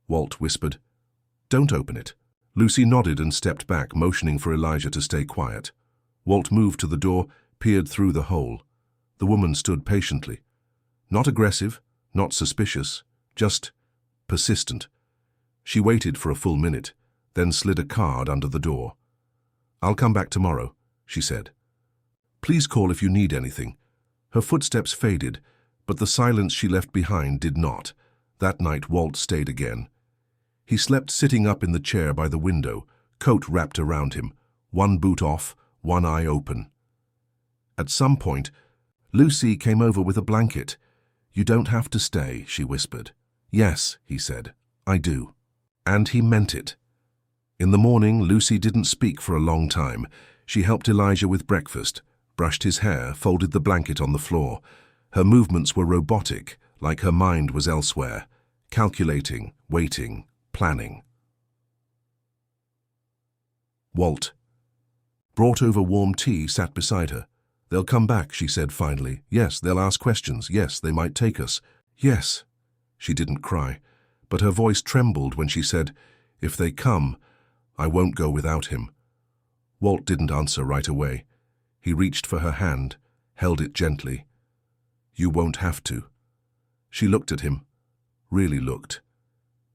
S1: Walt whispered. "Don't open it." Lucy nodded and stepped back, motioning for Elijah to stay quiet. Walt moved to the door, peered through the hole. The woman stood patiently. Not aggressive, not suspicious, just persistent. She waited for a full minute, then slid a card under the door. "I'll come back tomorrow," she said. "Please call if you need anything." Her footsteps faded, but the silence she left behind did not. That night Walt stayed again. He slept sitting up in the chair by the window, coat wrapped around him, one boot off, one eye open. At some point, Lucy came over with a blanket. "You don't have to stay," she whispered. "Yes," he said, "I do." And he meant it. In the morning, Lucy didn't speak for a long time. She helped Elijah with breakfast, brushed his hair, folded the blanket on the floor. Her movements were robotic, like her mind was elsewhere, calculating, waiting, planning. Walt brought over warm tea, sat beside her. "They'll come back," she said finally. "Yes, they'll ask questions. Yes, they might take us." "Yes." She didn't cry, but her voice trembled when she said, "If they come, I won't go without him." Walt didn't answer right away. He reached for her hand, held it gently. "You won't have to." She looked at him, really looked.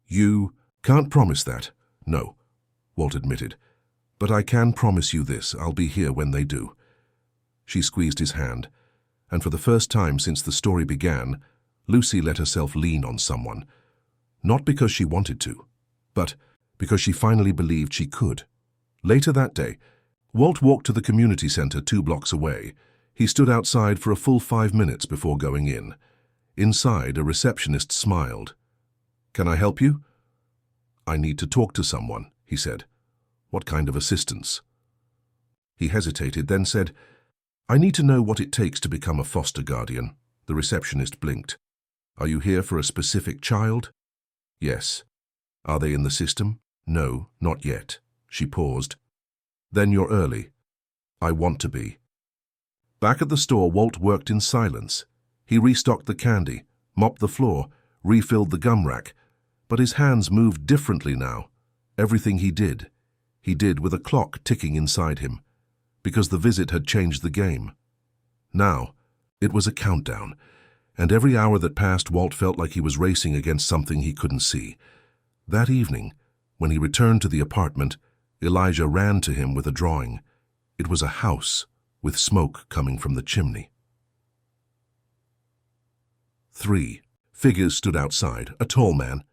S1: "You can't promise that." "No," Walt admitted. "But I can promise you this, I'll be here when they do." She squeezed his hand, and for the first time since the story began, Lucy let herself lean on someone. Not because she wanted to, but because she finally believed she could. Later that day, Walt walked to the community center 2 blocks away. He stood outside for a full 5 minutes before going in. Inside, a receptionist smiled. "Can I help you?" "I need to talk to someone," he said. "What kind of assistance?" He hesitated, then said, "I need to know what it takes to become a foster guardian." The receptionist blinked. "Are you here for a specific child?" "Yes." "Are they in the system?" "No, not yet." She paused. "Then you're early." "I want to be." Back at the store, Walt worked in silence. He restocked the candy, mopped the floor, refilled the gum rack, but his hands moved differently now. Everything he did with a clock ticking inside him, because the visit had changed the game. Now, it was a countdown, and every hour that passed, Walt felt like he was racing against something he couldn't see. That evening, when he returned to the apartment, Elijah ran to him with a drawing. It was a house, with smoke coming from the chimney. 3 figures stood outside, a tall man,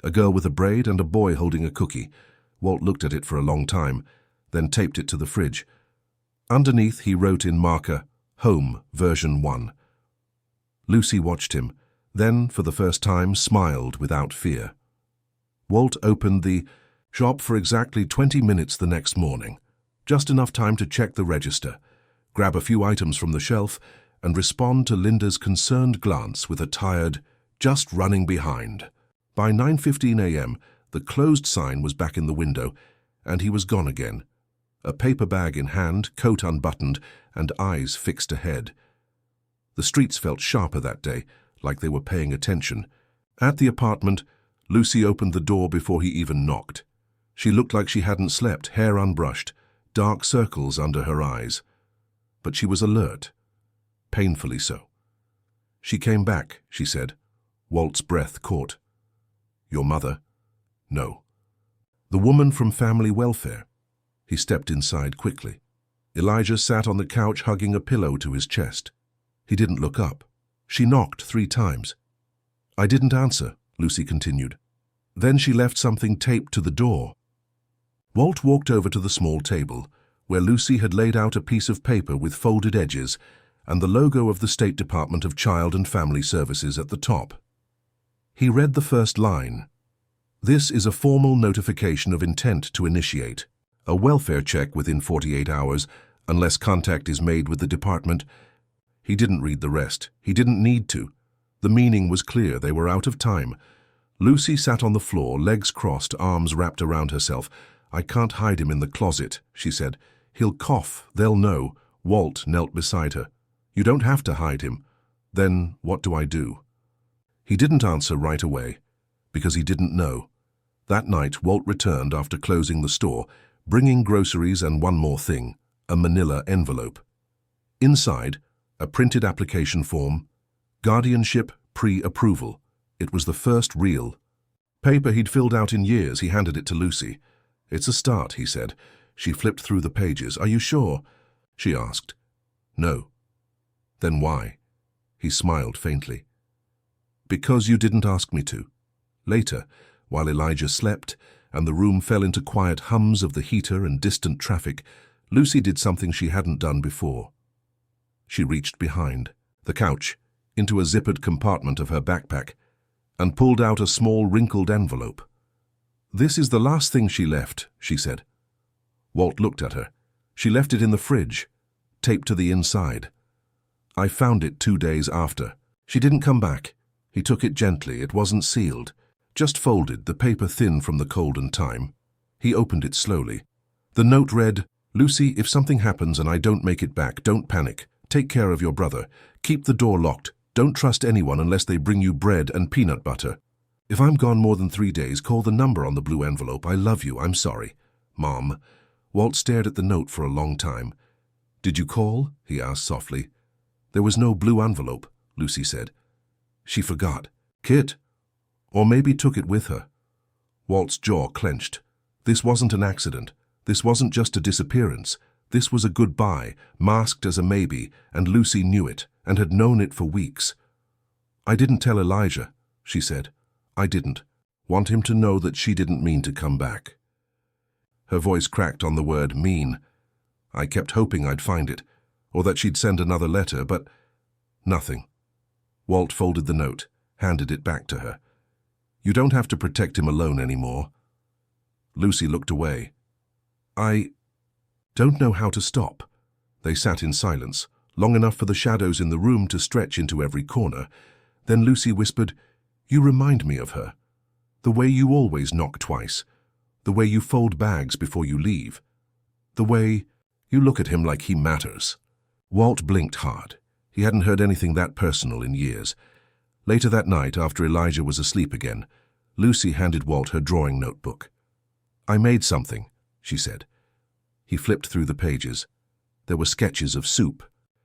S1: a girl with a braid, and a boy holding a cookie. Walt looked at it for a long time, then taped it to the fridge. Underneath, he wrote in marker, "Home, version 1. Lucy watched him, then, for the first time, smiled without fear. Walt opened the shop for exactly 20 minutes the next morning, just enough time to check the register, grab a few items from the shelf, and respond to Linda's concerned glance with a tired, "Just running behind." By 9:15 a.m., the closed sign was back in the window, and he was gone again, a paper bag in hand, coat unbuttoned, and eyes fixed ahead. The streets felt sharper that day, like they were paying attention. At the apartment, Lucy opened the door before he even knocked. She looked like she hadn't slept, hair unbrushed, dark circles under her eyes. But she was alert, painfully so. "She came back," she said. Walt's breath caught. "Your mother?" "No." "The woman from Family Welfare?" He stepped inside quickly. Elijah sat on the couch hugging a pillow to his chest. He didn't look up. She knocked 3 times. "I didn't answer," Lucy continued. "Then she left something taped to the door." Walt walked over to the small table, where Lucy had laid out a piece of paper with folded edges and the logo of the State Department of Child and Family Services at the top. He read the first line. "This is a formal notification of intent to initiate a welfare check within 48 hours, unless contact is made with the department." He didn't read the rest. He didn't need to. The meaning was clear. They were out of time. Lucy sat on the floor, legs crossed, arms wrapped around herself. "I can't hide him in the closet," she said. "He'll cough. They'll know." Walt knelt beside her. "You don't have to hide him." "Then what do I do?" He didn't answer right away, because he didn't know. That night, Walt returned after closing the store, bringing groceries and one more thing, a manila envelope. Inside, a printed application form, guardianship pre-approval. It was the first real paper he'd filled out in years. He handed it to Lucy. "It's a start," he said. She flipped through the pages. "Are you sure?" she asked. "No." "Then why?" He smiled faintly. "Because you didn't ask me to." Later, while Elijah slept and the room fell into quiet hums of the heater and distant traffic, Lucy did something she hadn't done before. She reached behind the couch, into a zippered compartment of her backpack, and pulled out a small wrinkled envelope. "This is the last thing she left," she said. Walt looked at her. "She left it in the fridge, taped to the inside. I found it 2 days after. She didn't come back." He took it gently. It wasn't sealed, just folded, the paper thin from the cold and time. He opened it slowly. The note read, "Lucy, if something happens and I don't make it back, don't panic. Take care of your brother. Keep the door locked. Don't trust anyone unless they bring you bread and peanut butter. If I'm gone more than 3 days, call the number on the blue envelope. I love you. I'm sorry. Mom." Walt stared at the note for a long time. "Did you call?" he asked softly. "There was no blue envelope," Lucy said. She forgot. "Kit? Or maybe took it with her." Walt's jaw clenched. This wasn't an accident. This wasn't just a disappearance. This was a goodbye, masked as a maybe, and Lucy knew it, and had known it for weeks. "I didn't tell Elijah," she said. "I didn't." Want him to know that she didn't mean to come back. Her voice cracked on the word mean. I kept hoping I'd find it, or that she'd send another letter, but nothing. Walt folded the note, handed it back to her. You don't have to protect him alone anymore. Lucy looked away. I don't know how to stop. They sat in silence, long enough for the shadows in the room to stretch into every corner. Then Lucy whispered, You remind me of her. The way you always knock twice. The way you fold bags before you leave. The way you look at him like he matters. Walt blinked hard. He hadn't heard anything that personal in years. Later that night, after Elijah was asleep again, Lucy handed Walt her drawing notebook. I made something, she said. He flipped through the pages. There were sketches of soup,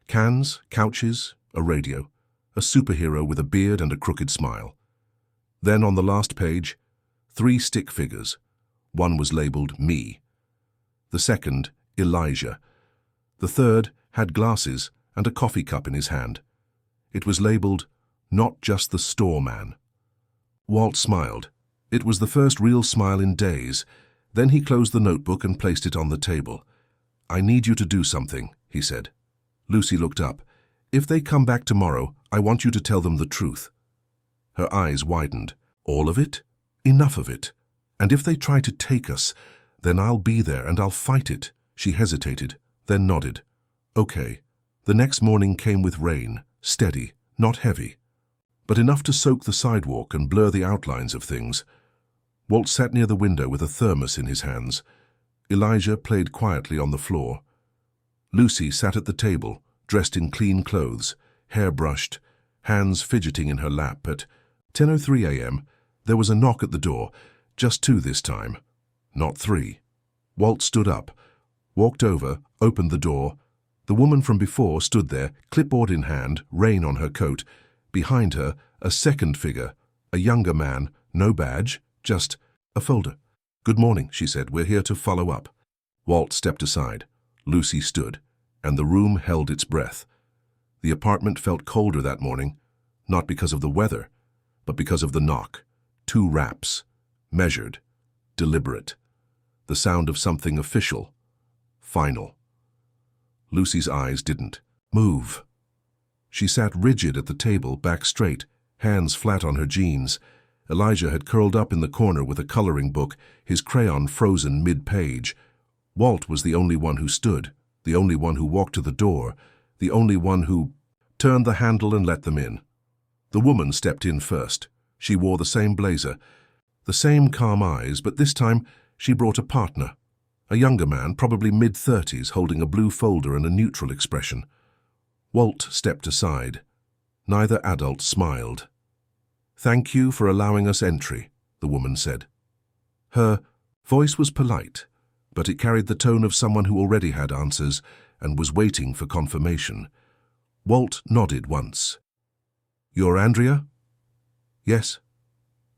S1: cans, couches, a radio, a superhero with a beard and a crooked smile. Then on the last page, 3 stick figures. One was labeled me. The second, Elijah. The third had glasses and a coffee cup in his hand. It was labeled, Not Just the Store Man. Walt smiled. It was the first real smile in days. Then he closed the notebook and placed it on the table. I need you to do something, he said. Lucy looked up. If they come back tomorrow, I want you to tell them the truth. Her eyes widened. All of it? Enough of it. And if they try to take us, then I'll be there and I'll fight it. She hesitated, then nodded. Okay. The next morning came with rain, steady, not heavy, but enough to soak the sidewalk and blur the outlines of things. Walt sat near the window with a thermos in his hands. Elijah played quietly on the floor. Lucy sat at the table, dressed in clean clothes, hair brushed, hands fidgeting in her lap. At 10:03 a.m., there was a knock at the door, just 2 this time, not 3. Walt stood up, walked over, opened the door. The woman from before stood there, clipboard in hand, rain on her coat. Behind her, a second figure, a younger man, no badge, just a folder. Good morning, she said. We're here to follow up. Walt stepped aside. Lucy stood, and the room held its breath. The apartment felt colder that morning, not because of the weather, but because of the knock. 2 raps, measured, deliberate. The sound of something official, final. Lucy's eyes didn't move. She sat rigid at the table, back straight, hands flat on her jeans. Elijah had curled up in the corner with a coloring book, his crayon frozen mid-page. Walt was the only one who stood, the only one who walked to the door, the only one who turned the handle and let them in. The woman stepped in first. She wore the same blazer, the same calm eyes, but this time she brought a partner, a younger man, probably mid-30s, holding a blue folder and a neutral expression. Walt stepped aside. Neither adult smiled. Thank you for allowing us entry, the woman said. Her voice was polite, but it carried the tone of someone who already had answers and was waiting for confirmation. Walt nodded once. You're Andrea? Yes.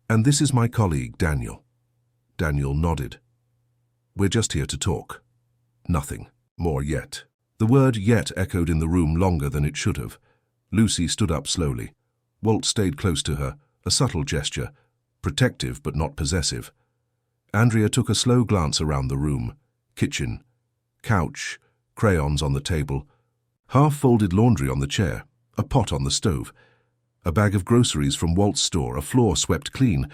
S1: And this is my colleague, Daniel. Daniel nodded. We're just here to talk. Nothing more yet. The word yet echoed in the room longer than it should have. Lucy stood up slowly. Walt stayed close to her, a subtle gesture, protective but not possessive. Andrea took a slow glance around the room. Kitchen, couch, crayons on the table, half-folded laundry on the chair, a pot on the stove, a bag of groceries from Walt's store, a floor swept clean,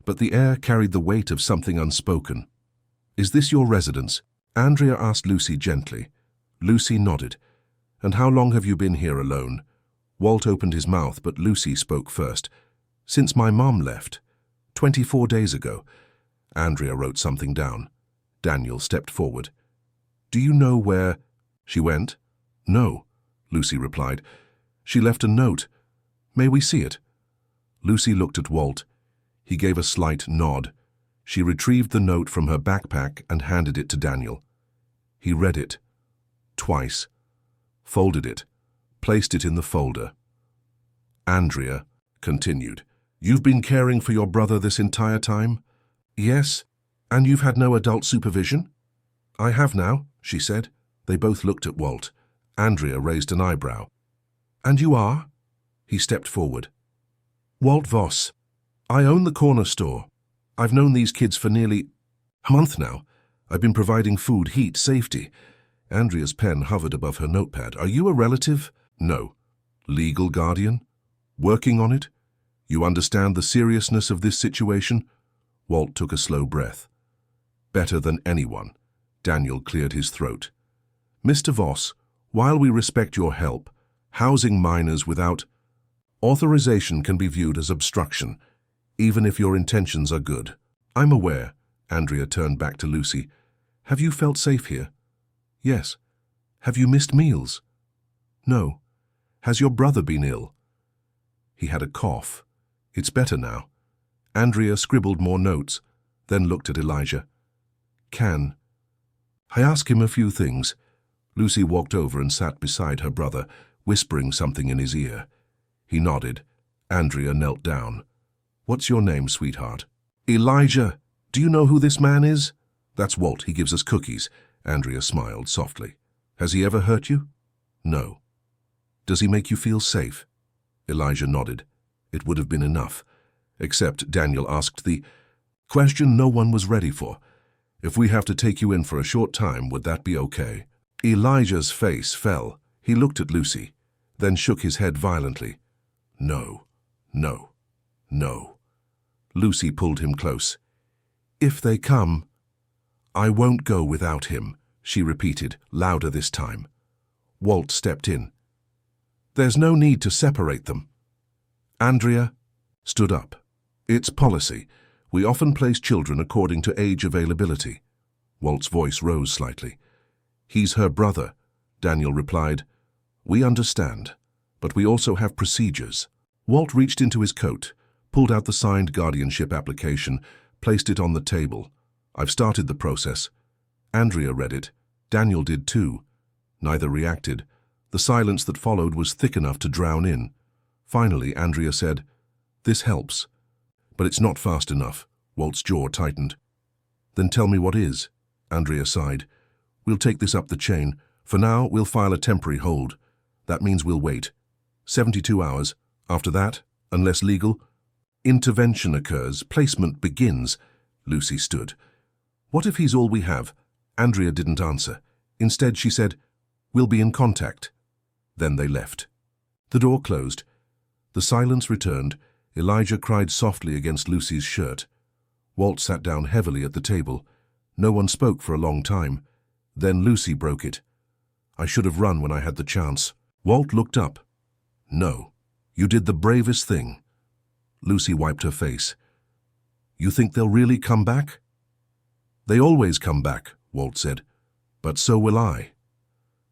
S1: but the air carried the weight of something unspoken. Is this your residence? Andrea asked Lucy gently. Lucy nodded. And how long have you been here alone? Walt opened his mouth, but Lucy spoke first. Since my mom left. 24 days ago. Andrea wrote something down. Daniel stepped forward. Do you know where she went? No, Lucy replied. She left a note. May we see it? Lucy looked at Walt. He gave a slight nod. She retrieved the note from her backpack and handed it to Daniel. He read it. Twice. Folded it. Placed it in the folder. Andrea continued. You've been caring for your brother this entire time? Yes. And you've had no adult supervision? I have now, she said. They both looked at Walt. Andrea raised an eyebrow. And you are? He stepped forward. Walt Voss. I own the corner store. I've known these kids for nearly a month now. I've been providing food, heat, safety. Andrea's pen hovered above her notepad. Are you a relative? No. Legal guardian? Working on it? You understand the seriousness of this situation? Walt took a slow breath. Better than anyone. Daniel cleared his throat. Mr. Voss, while we respect your help, housing minors without authorization can be viewed as obstruction, even if your intentions are good. I'm aware. Andrea turned back to Lucy. Have you felt safe here? Yes. Have you missed meals? No. Has your brother been ill? He had a cough. It's better now. Andrea scribbled more notes, then looked at Elijah. Can I ask him a few things? Lucy walked over and sat beside her brother, whispering something in his ear. He nodded. Andrea knelt down. What's your name, sweetheart? Elijah. Do you know who this man is? That's Walt. He gives us cookies. Andrea smiled softly. Has he ever hurt you? No. Does he make you feel safe? Elijah nodded. It would have been enough. Except Daniel asked the question no one was ready for. If we have to take you in for a short time, would that be okay? Elijah's face fell. He looked at Lucy, then shook his head violently. No, no, no. Lucy pulled him close. If they come, I won't go without him, she repeated, louder this time. Walt stepped in. There's no need to separate them. Andrea stood up. It's policy. We often place children according to age availability. Walt's voice rose slightly. He's her brother, Daniel replied. We understand, but we also have procedures. Walt reached into his coat, pulled out the signed guardianship application, placed it on the table. I've started the process. Andrea read it. Daniel did too. Neither reacted. The silence that followed was thick enough to drown in. Finally, Andrea said, This helps. But it's not fast enough. Walt's jaw tightened. Then tell me what is. Andrea sighed. We'll take this up the chain. For now, we'll file a temporary hold. That means we'll wait. 72 hours. After that, unless legal, intervention occurs, placement begins. Lucy stood. What if he's all we have? Andrea didn't answer. Instead, she said, We'll be in contact. Then they left. The door closed. The silence returned. Elijah cried softly against Lucy's shirt. Walt sat down heavily at the table. No one spoke for a long time. Then Lucy broke it. I should have run when I had the chance. Walt looked up. No, you did the bravest thing. Lucy wiped her face. You think they'll really come back? They always come back, Walt said. But so will I.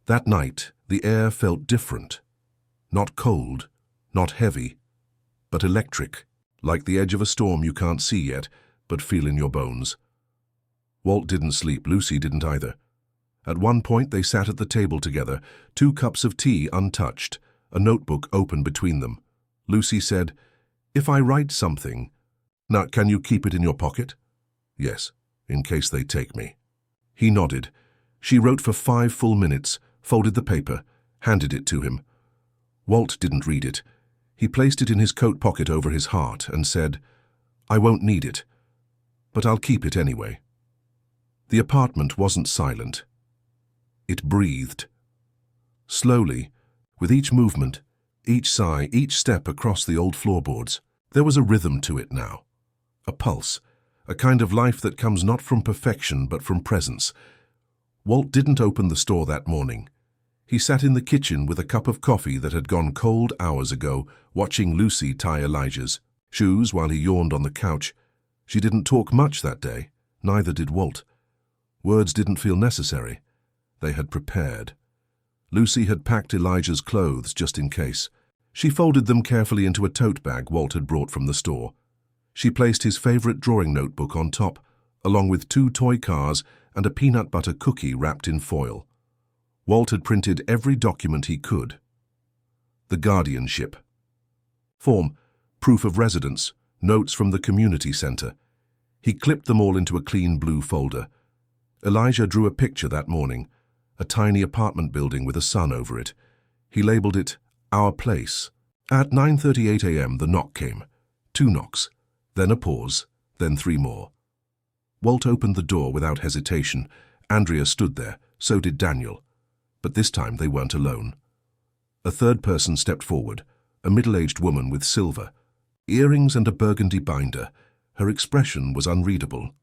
S1: That night, the air felt different. Not cold, not heavy, but electric, like the edge of a storm you can't see yet, but feel in your bones. Walt didn't sleep. Lucy didn't either. At one point, they sat at the table together, 2 cups of tea untouched, a notebook open between them. Lucy said, If I write something, now can you keep it in your pocket? Yes, in case they take me. He nodded. She wrote for 5 full minutes, folded the paper, handed it to him. Walt didn't read it. He placed it in his coat pocket over his heart and said, I won't need it, but I'll keep it anyway. The apartment wasn't silent. It breathed. Slowly, with each movement, each sigh, each step across the old floorboards, there was a rhythm to it now. A pulse, a kind of life that comes not from perfection but from presence. Walt didn't open the store that morning. He sat in the kitchen with a cup of coffee that had gone cold hours ago, watching Lucy tie Elijah's shoes while he yawned on the couch. She didn't talk much that day, neither did Walt. Words didn't feel necessary. They had prepared. Lucy had packed Elijah's clothes just in case. She folded them carefully into a tote bag Walt had brought from the store. She placed his favorite drawing notebook on top, along with 2 toy cars and a peanut butter cookie wrapped in foil. Walt had printed every document he could. The guardianship form, proof of residence, notes from the community center. He clipped them all into a clean blue folder. Elijah drew a picture that morning, a tiny apartment building with a sun over it. He labeled it Our Place. At 9:38 a.m. the knock came. 2 knocks, then a pause, then 3 more. Walt opened the door without hesitation. Andrea stood there, so did Daniel. But this time they weren't alone. A third person stepped forward, a middle-aged woman with silver, earrings and a burgundy binder. Her expression was unreadable.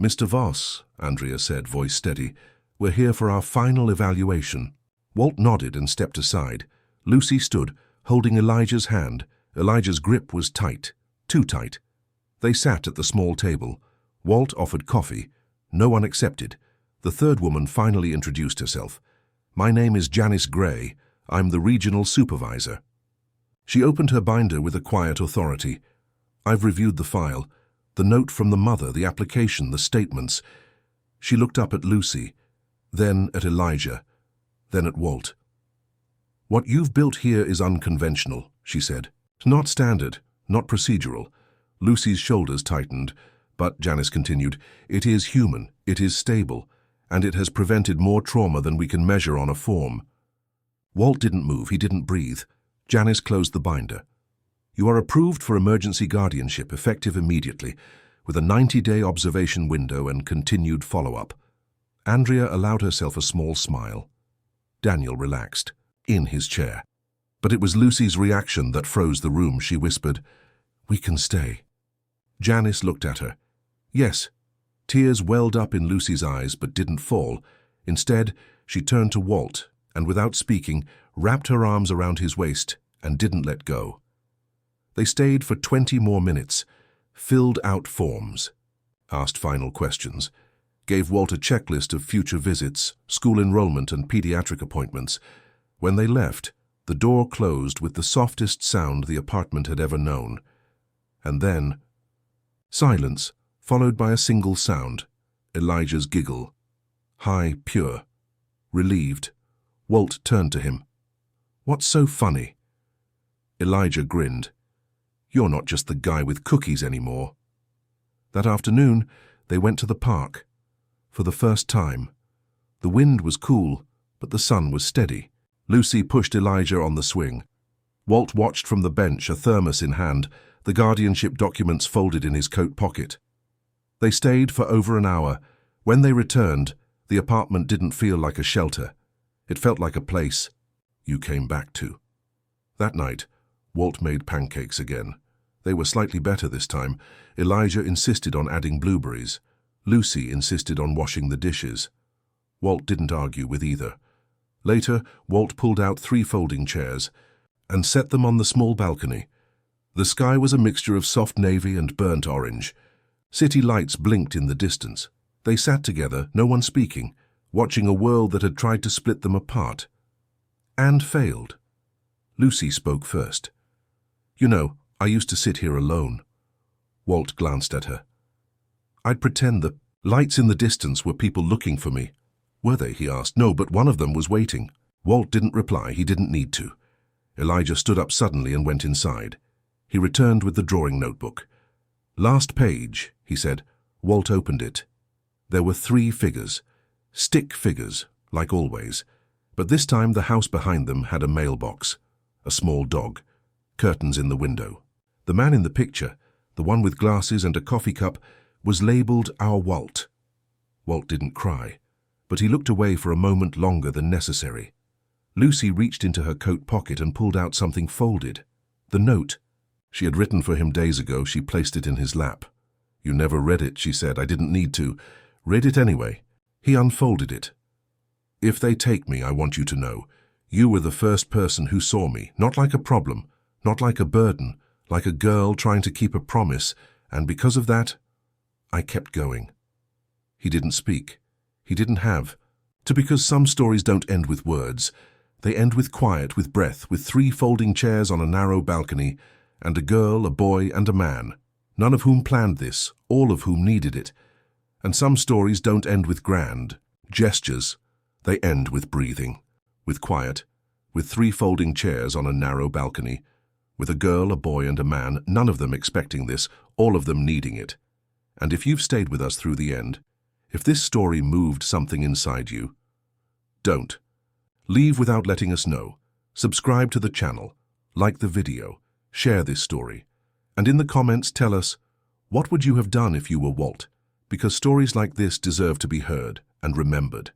S1: "Mr. Voss," Andrea said, voice steady, "we're here for our final evaluation." Walt nodded and stepped aside. Lucy stood, holding Elijah's hand. Elijah's grip was tight, too tight. They sat at the small table. Walt offered coffee. No one accepted. The third woman finally introduced herself. "My name is Janice Gray. I'm the regional supervisor." She opened her binder with a quiet authority. "I've reviewed the file, the note from the mother, the application, the statements." She looked up at Lucy, then at Elijah, then at Walt. "What you've built here is unconventional," she said. "Not standard, not procedural." Lucy's shoulders tightened, but Janice continued, "It is human, it is stable, and it has prevented more trauma than we can measure on a form." Walt didn't move, he didn't breathe. Janice closed the binder. "You are approved for emergency guardianship, effective immediately, with a 90-day observation window and continued follow-up." Andrea allowed herself a small smile. Daniel relaxed, in his chair. But it was Lucy's reaction that froze the room. She whispered, "We can stay." Janice looked at her. Yes. Tears welled up in Lucy's eyes but didn't fall. Instead, she turned to Walt and, without speaking, wrapped her arms around his waist and didn't let go. They stayed for 20 more minutes, filled out forms, asked final questions, gave Walt a checklist of future visits, school enrollment and pediatric appointments. When they left, the door closed with the softest sound the apartment had ever known. And then, silence, followed by a single sound, Elijah's giggle. High, pure, relieved. Walt turned to him. "What's so funny?" Elijah grinned. "You're not just the guy with cookies anymore." That afternoon, they went to the park. For the first time. The wind was cool, but the sun was steady. Lucy pushed Elijah on the swing. Walt watched from the bench, a thermos in hand, the guardianship documents folded in his coat pocket. They stayed for over an hour. When they returned, the apartment didn't feel like a shelter. It felt like a place you came back to. That night, Walt made pancakes again. They were slightly better this time. Elijah insisted on adding blueberries. Lucy insisted on washing the dishes. Walt didn't argue with either. Later, Walt pulled out 3 folding chairs and set them on the small balcony. The sky was a mixture of soft navy and burnt orange. City lights blinked in the distance. They sat together, no one speaking, watching a world that had tried to split them apart. And failed. Lucy spoke first. "You know, I used to sit here alone." Walt glanced at her. "I'd pretend the lights in the distance were people looking for me." "Were they?" he asked. "No, but one of them was waiting." Walt didn't reply. He didn't need to. Elijah stood up suddenly and went inside. He returned with the drawing notebook. "Last page," he said. Walt opened it. There were 3 figures. Stick figures, like always. But this time the house behind them had a mailbox, a small dog, curtains in the window. The man in the picture, the one with glasses and a coffee cup, was labeled Our Walt. Walt didn't cry, but he looked away for a moment longer than necessary. Lucy reached into her coat pocket and pulled out something folded. The note. She had written for him days ago. She placed it in his lap. "You never read it," she said. "I didn't need to. Read it anyway." He unfolded it. "If they take me, I want you to know, you were the first person who saw me, not like a problem, not like a burden, like a girl trying to keep a promise, and because of that, I kept going." He didn't speak. He didn't have to, because some stories don't end with words. They end with quiet, with breath, with 3 folding chairs on a narrow balcony, and a girl, a boy, and a man, none of whom planned this, all of whom needed it. And some stories don't end with grand gestures. They end with breathing, with quiet, with 3 folding chairs on a narrow balcony, with a girl, a boy, and a man, none of them expecting this, all of them needing it. And if you've stayed with us through the end, if this story moved something inside you, don't. Leave without letting us know. Subscribe to the channel, like the video, share this story, and in the comments tell us, What would you have done if you were Walt? Because stories like this deserve to be heard and remembered.